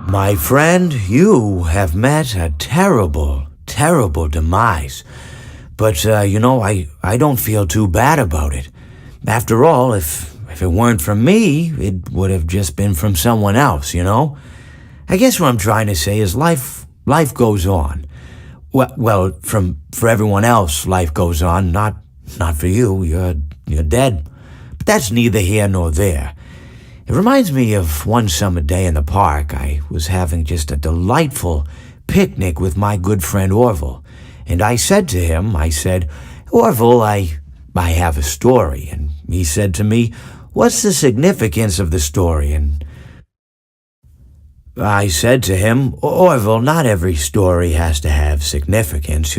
My friend, you have met a terrible, terrible demise. But, I don't feel too bad about it. After all, if it weren't from me, it would have just been from someone else, I guess what I'm trying to say is life goes on. Well, for everyone else, life goes on, not for you. You're dead. But that's neither here nor there. It reminds me of one summer day in the park. I was having just a delightful picnic with my good friend Orville. And I said to him, Orville, I have a story. And he said to me, what's the significance of the story? And I said to him, Orville, not every story has to have significance,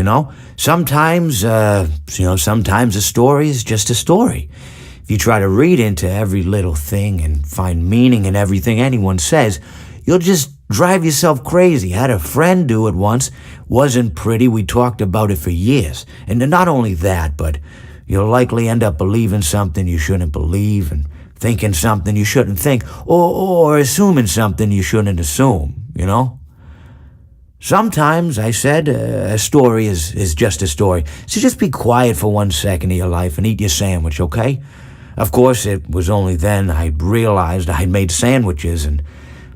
Sometimes a story is just a story. If you try to read into every little thing and find meaning in everything anyone says, you'll just drive yourself crazy. I had a friend do it once. Wasn't pretty. We talked about it for years. And not only that, but you'll likely end up believing something you shouldn't believe and thinking something you shouldn't think or assuming something you shouldn't assume, Sometimes, I said, a story is just a story. So just be quiet for 1 second of your life and eat your sandwich, okay? Of course, it was only then I realized I'd made sandwiches and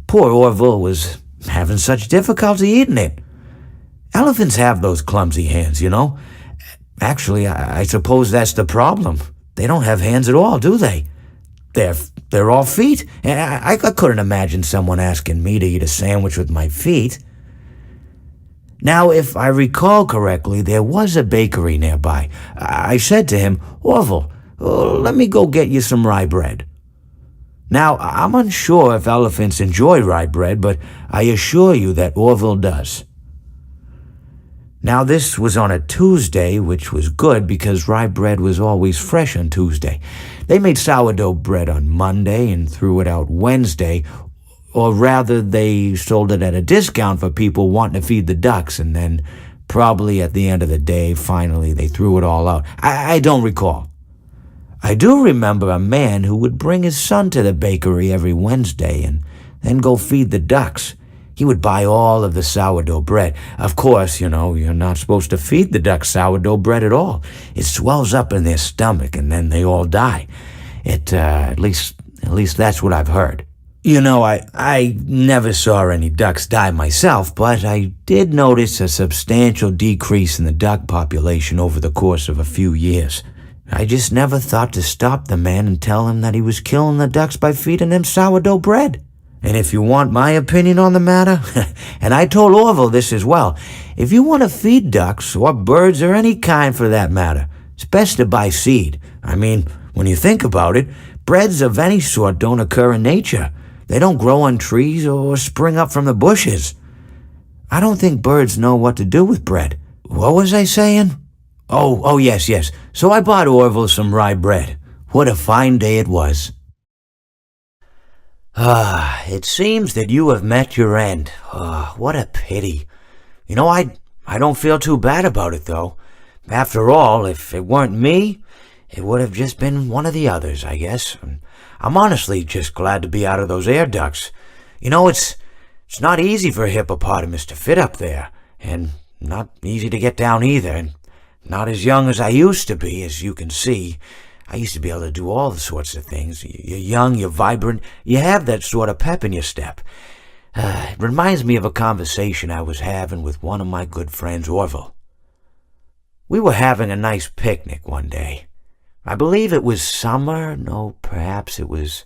poor Orville was having such difficulty eating it. Elephants have those clumsy hands, Actually, I suppose that's the problem. They don't have hands at all, do they? They're all feet. I couldn't imagine someone asking me to eat a sandwich with my feet. Now, if I recall correctly, there was a bakery nearby. I said to him, Orville, let me go get you some rye bread. Now, I'm unsure if elephants enjoy rye bread, but I assure you that Orville does. Now, this was on a Tuesday, which was good because rye bread was always fresh on Tuesday. They made sourdough bread on Monday and threw it out Wednesday, or rather, they sold it at a discount for people wanting to feed the ducks, and then probably at the end of the day, finally, they threw it all out. I don't recall. I do remember a man who would bring his son to the bakery every Wednesday and then go feed the ducks. He would buy all of the sourdough bread. Of course, you're not supposed to feed the ducks sourdough bread at all. It swells up in their stomach and then they all die. At least that's what I've heard. I never saw any ducks die myself, but I did notice a substantial decrease in the duck population over the course of a few years. I just never thought to stop the man and tell him that he was killing the ducks by feeding them sourdough bread. And if you want my opinion on the matter, and I told Orville this as well, if you want to feed ducks or birds or any kind for that matter, it's best to buy seed. I mean, when you think about it, breads of any sort don't occur in nature. They don't grow on trees or spring up from the bushes. I don't think birds know what to do with bread. What was I saying? Oh, yes. So I bought Orville some rye bread. What a fine day it was. It seems that you have met your end. What a pity. I don't feel too bad about it, though. After all, if it weren't me, it would have just been one of the others, I guess. I'm honestly just glad to be out of those air ducts. It's not easy for a hippopotamus to fit up there, and not easy to get down either, and not as young as I used to be, as you can see. I used to be able to do all the sorts of things. You're young, you're vibrant, you have that sort of pep in your step. It reminds me of a conversation I was having with one of my good friends, Orville. We were having a nice picnic one day. I believe it was summer. No, perhaps it was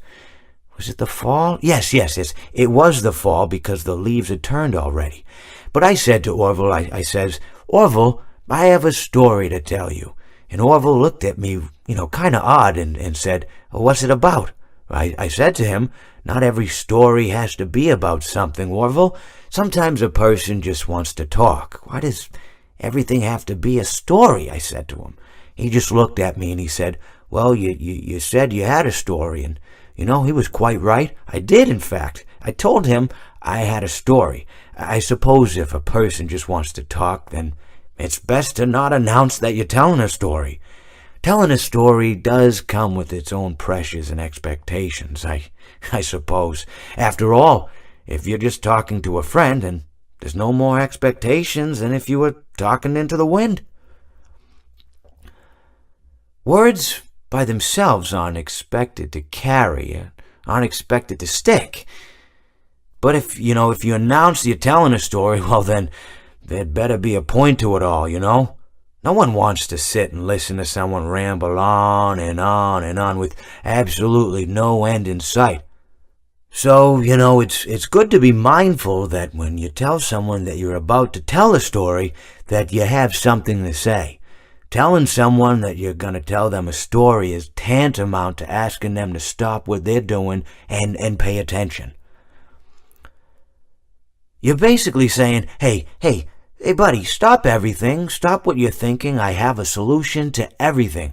it the fall? Yes, it was the fall because the leaves had turned already. But I said to Orville, I says, Orville, I have a story to tell you. And Orville looked at me, kind of odd and said, what's it about? I said to him, not every story has to be about something, Orville. Sometimes a person just wants to talk. Why does everything have to be a story? I said to him. He just looked at me and he said, well, you said you had a story. And, he was quite right. I did, in fact. I told him I had a story. I suppose if a person just wants to talk, then it's best to not announce that you're telling a story. Telling a story does come with its own pressures and expectations, I suppose. After all, if you're just talking to a friend, and there's no more expectations than if you were talking into the wind. Words by themselves aren't expected to carry, aren't expected to stick. But if you announce you're telling a story, well then, there'd better be a point to it all, No one wants to sit and listen to someone ramble on and on and on with absolutely no end in sight. So, it's good to be mindful that when you tell someone that you're about to tell a story, that you have something to say. Telling someone that you're going to tell them a story is tantamount to asking them to stop what they're doing and pay attention. You're basically saying, hey buddy, stop everything, stop what you're thinking, I have a solution to everything.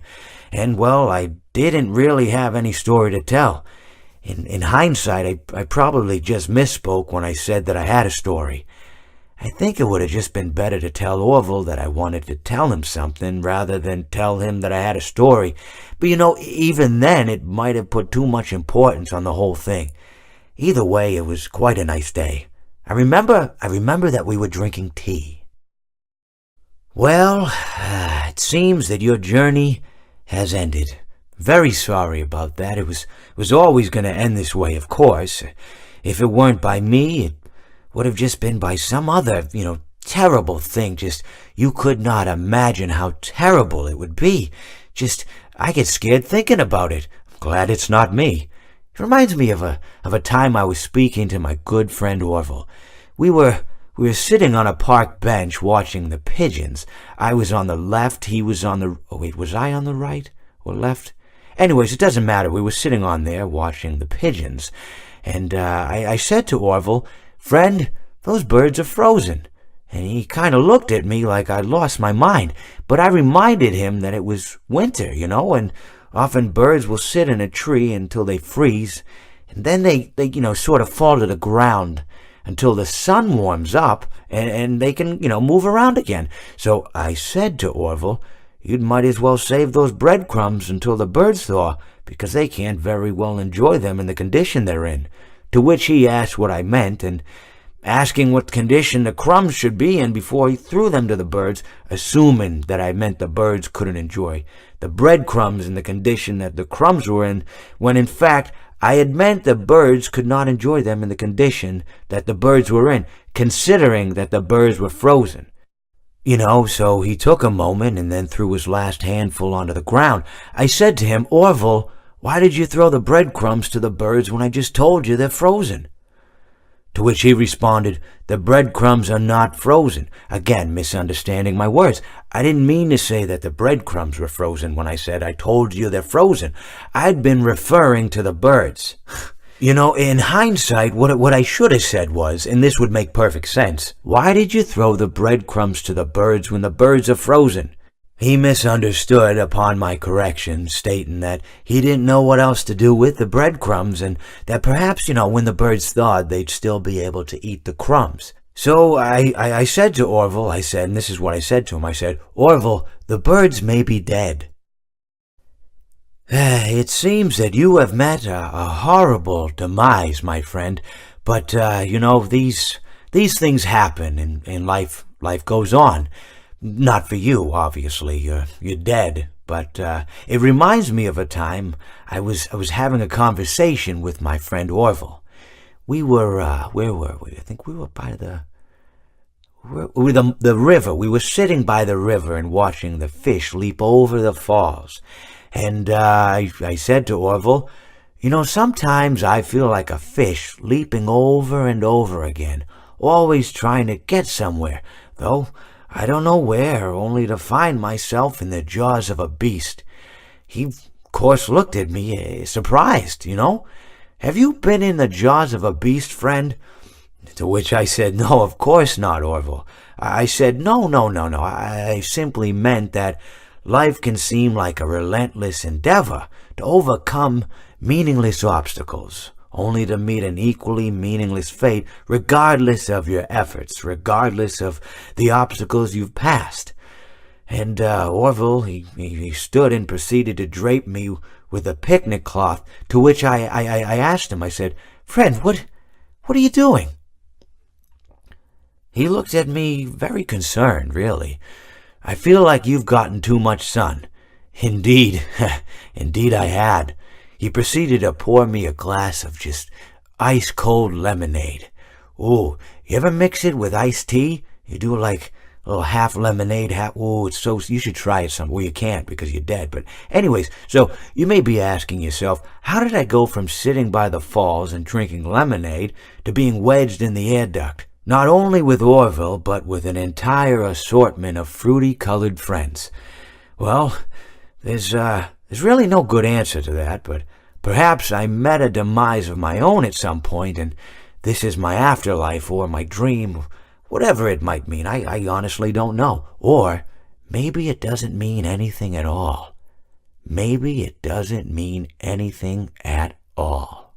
And well, I didn't really have any story to tell. In hindsight, I probably just misspoke when I said that I had a story. I think it would have just been better to tell Orville that I wanted to tell him something rather than tell him that I had a story. But even then, it might have put too much importance on the whole thing. Either way, it was quite a nice day. I remember that we were drinking tea. Well, it seems that your journey has ended. Very sorry about that. It was always going to end this way, of course. If it weren't by me, it would have just been by some other, terrible thing. Just, you could not imagine how terrible it would be. Just, I get scared thinking about it. I'm glad it's not me. It reminds me of a time I was speaking to my good friend Orville. We were sitting on a park bench watching the pigeons. I was on the left, he was on the... Oh, wait, was I on the right or left? Anyways, it doesn't matter. We were sitting on there watching the pigeons. And I said to Orville, "Friend, those birds are frozen." And he kind of looked at me like I'd lost my mind. But I reminded him that it was winter, and often birds will sit in a tree until they freeze. And then they sort of fall to the ground until the sun warms up and they can, move around again. So I said to Orville, "You might as well save those breadcrumbs until the birds thaw, because they can't very well enjoy them in the condition they're in." To which he asked what I meant, and asking what condition the crumbs should be in before he threw them to the birds, assuming that I meant the birds couldn't enjoy the breadcrumbs in the condition that the crumbs were in, when in fact I had meant the birds could not enjoy them in the condition that the birds were in, considering that the birds were frozen. So he took a moment and then threw his last handful onto the ground. I said to him, "Orville, why did you throw the breadcrumbs to the birds when I just told you they're frozen?" To which he responded, "The breadcrumbs are not frozen." Again, misunderstanding my words. I didn't mean to say that the breadcrumbs were frozen when I said I told you they're frozen. I'd been referring to the birds. In hindsight, what I should have said was, and this would make perfect sense, "Why did you throw the breadcrumbs to the birds when the birds are frozen?" He misunderstood upon my correction, stating that he didn't know what else to do with the breadcrumbs, and that perhaps, when the birds thawed, they'd still be able to eat the crumbs. So I said to Orville, and this is what I said to him, I said, "Orville, the birds may be dead." It seems that you have met a horrible demise, my friend, but, these things happen, and life goes on. Not for you, obviously, you're dead, but it reminds me of a time I was having a conversation with my friend Orville. We were, where were we? I think we were by the river. We were sitting by the river and watching the fish leap over the falls. And I said to Orville, sometimes I feel like a fish leaping over and over again, always trying to get somewhere, though I don't know where, only to find myself in the jaws of a beast. He, of course, looked at me, surprised, "Have you been in the jaws of a beast, friend?" To which I said, "No, of course not, Orville." I said, No. I simply meant that life can seem like a relentless endeavor to overcome meaningless obstacles, only to meet an equally meaningless fate, regardless of your efforts, regardless of the obstacles you've passed. And Orville, he stood and proceeded to drape me with a picnic cloth, to which I asked him, I said, "Friend, what are you doing?" He looked at me very concerned, really. "I feel like you've gotten too much sun." Indeed, indeed I had. He proceeded to pour me a glass of just ice-cold lemonade. Ooh, you ever mix it with iced tea? You do like a little half lemonade, half... Ooh, it's so... You should try it some... Well, you can't because you're dead. But anyways, so you may be asking yourself, how did I go from sitting by the falls and drinking lemonade to being wedged in the air duct? Not only with Orville, but with an entire assortment of fruity-colored friends. Well, there's really no good answer to that, but perhaps I met a demise of my own at some point, and this is my afterlife or my dream, whatever it might mean. I honestly don't know. Or maybe it doesn't mean anything at all. Maybe it doesn't mean anything at all.